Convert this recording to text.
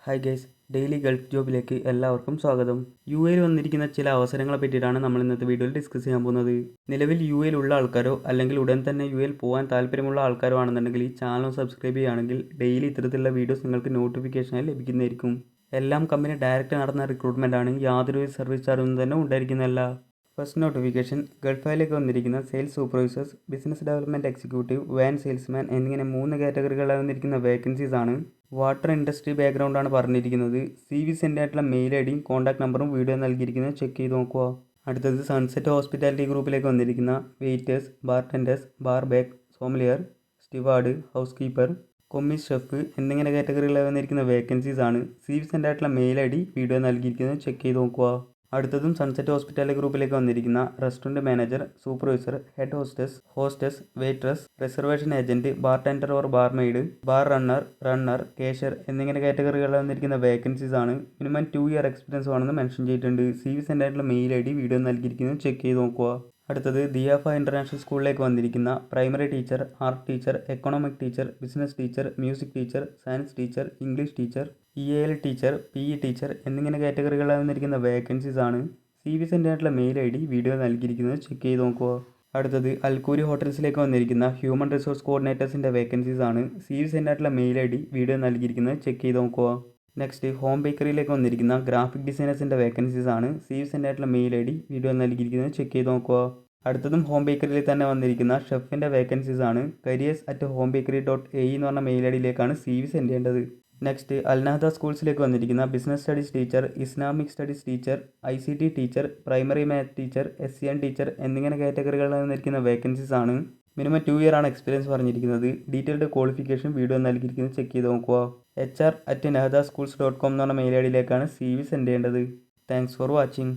Hi guys, daily Gulf ജോബിലേക്ക് എല്ലാവർക്കും സ്വാഗതം. U എയിൽ വന്നിരിക്കുന്ന ചില അവസരങ്ങളെ പറ്റിയിട്ടാണ് നമ്മൾ ഇന്നത്തെ വീഡിയോയിൽ ഡിസ്കസ് ചെയ്യാൻ പോകുന്നത്. നിലവിൽ യു എയിൽ ഉള്ള ആൾക്കാരോ അല്ലെങ്കിൽ ഉടൻ തന്നെ യു എയിൽ പോകാൻ താല്പര്യമുള്ള ആൾക്കാരോ ആണെന്നുണ്ടെങ്കിൽ ഈ ചാനൽ സബ്സ്ക്രൈബ് ചെയ്യുകയാണെങ്കിൽ ഡെയിലി ഇത്തരത്തിലുള്ള വീഡിയോസ് നിങ്ങൾക്ക് നോട്ടിഫിക്കേഷനായി ലഭിക്കുന്നതായിരിക്കും. എല്ലാം കമ്പനി ഡയറക്റ്റ് നടന്ന റിക്രൂട്ട്മെൻ്റ് ആണ്, യാതൊരു സർവീസ് ചാർജൊന്നും തന്നെ ഉണ്ടായിരിക്കുന്നതല്ല. ഫസ്റ്റ് നോട്ടിഫിക്കേഷൻ ഗൾഫിലേക്ക് വന്നിരിക്കുന്ന sales supervisors, business development executive, van salesman എന്നിങ്ങനെ 3 കാറ്റഗറികളായി വന്നിരിക്കുന്ന വേക്കൻസീസ് ആണ്. വാട്ടർ ഇൻഡസ്ട്രി ബാക്ക്ഗ്രൗണ്ടാണ് പറഞ്ഞിരിക്കുന്നത്. സി വി സെൻഡ് ആയിട്ടുള്ള മെയിൽ ഐ ഡിയും കോൺടാക്ട് നമ്പറും വീഡിയോ നൽകിയിരിക്കുന്നത് ചെക്ക് ചെയ്ത് നോക്കുക. അടുത്തത് സൺസെറ്റ് ഹോസ്പിറ്റാലിറ്റി ഗ്രൂപ്പിലേക്ക് വന്നിരിക്കുന്ന waiters, bartenders, barback, sommelier, steward, house keeper, commis chef എന്നിങ്ങനെ കാറ്റഗറികളായി വന്നിരിക്കുന്ന വേക്കൻസീസ് ആണ്. സി വി സെൻഡ് ആയിട്ടുള്ള മെയിൽ ഐ ഡി വീഡിയോ നൽകിയിരിക്കുന്നത് ചെക്ക് ചെയ്ത് നോക്കുക. അടുത്തതും സൺസെറ്റ് ഹോസ്പിറ്റാലിറ്റി ഗ്രൂപ്പിലേക്ക് വന്നിരിക്കുന്ന restaurant manager, supervisor, head hostess, waitress, reservation agent, bartender or barmaid, bar runner, cashier എന്നിങ്ങനെ കാറ്റഗറികളിൽ വന്നിരിക്കുന്ന വേക്കൻസീസ് ആണ്. മിനിമം 2 ഇയർ എക്സ്പീരിയൻസ് ആണെന്ന് മെൻഷൻ ചെയ്തിട്ടുണ്ട്. സി വി സെൻഡ് ആയിട്ടുള്ള മെയിൽ ഐ ഡി വീഡിയോ നൽകിയിരിക്കുന്നത് ചെക്ക് ചെയ്ത് നോക്കുക. അടുത്തത് ദിയാഫ ഇൻ്റർനാഷണൽ സ്കൂളിലേക്ക് വന്നിരിക്കുന്ന primary teacher, art teacher, economic teacher, business teacher, music teacher, science teacher, English teacher, EAL teacher, PE teacher എന്നിങ്ങനെ കാറ്റഗറികളായി വന്നിരിക്കുന്ന വേക്കൻസീസ് ആണ്. സി വി സെൻഡ് ആയിട്ടുള്ള മെയിൽ ഐ ഡി വീഡിയോ നൽകിയിരിക്കുന്നത് ചെക്ക് ചെയ്ത് നോക്കുക. അടുത്തത് അൽക്കൂരി ഹോട്ടൽസിലേക്ക് വന്നിരിക്കുന്ന ഹ്യൂമൻ റിസോഴ്സ് കോർഡിനേറ്റേഴ്സിൻ്റെ വേക്കൻസീസ് ആണ്. സി വി സെൻഡ് ആയിട്ടുള്ള മെയിൽ ഐ ഡി വീഡിയോ നൽകിയിരിക്കുന്നത് ചെക്ക് ചെയ്ത് നോക്കുക. നെക്സ്റ്റ് ഹോം ബേക്കറിയിലേക്ക് വന്നിരിക്കുന്ന ഗ്രാഫിക് ഡിസൈനേഴ്സിൻ്റെ വേക്കൻസീസ് ആണ്. സി വി സെൻഡ് ആയിട്ടുള്ള മെയിൽ ഐ ഡി വീഡിയോ നൽകിയിരിക്കുന്നത് ചെക്ക് ചെയ്ത് നോക്കുക. അടുത്തതും ഹോം ബേക്കറിയിൽ തന്നെ വന്നിരിക്കുന്ന ഷെഫിൻ്റെ വേക്കൻസീസ് ആണ്. careers@homebakery.ae എന്ന് പറഞ്ഞ മെയിൽ ഐ ഡിയിലേക്കാണ് സി വി സെൻഡ് ചെയ്യേണ്ടത്. നെക്സ്റ്റ് അൽനഹദ സ്കൂൾസിലേക്ക് വന്നിരിക്കുന്ന business studies teacher, Islamic studies teacher, ICT teacher, primary math teacher, SCN teacher എന്നിങ്ങനെ കാറ്റഗറികളിൽ വന്നിരിക്കുന്ന വേക്കൻസീസ് ആണ്. മിനിമം 2 ഇയർ ആണ് എക്സ്പീരിയൻസ് പറഞ്ഞിരിക്കുന്നത്. ഡീറ്റെയിൽഡ് ക്വാളിഫിക്കേഷൻ വീഡിയോ നൽകിയിരിക്കുന്നത് ചെക്ക് ചെയ്ത് നോക്കുക. HR@nahdaschools.com എന്ന് പറഞ്ഞ മെയിൽ ഐ ഡിയിലേക്കാണ് സി വി സെൻഡ് ചെയ്യേണ്ടത്. Thanks for watching.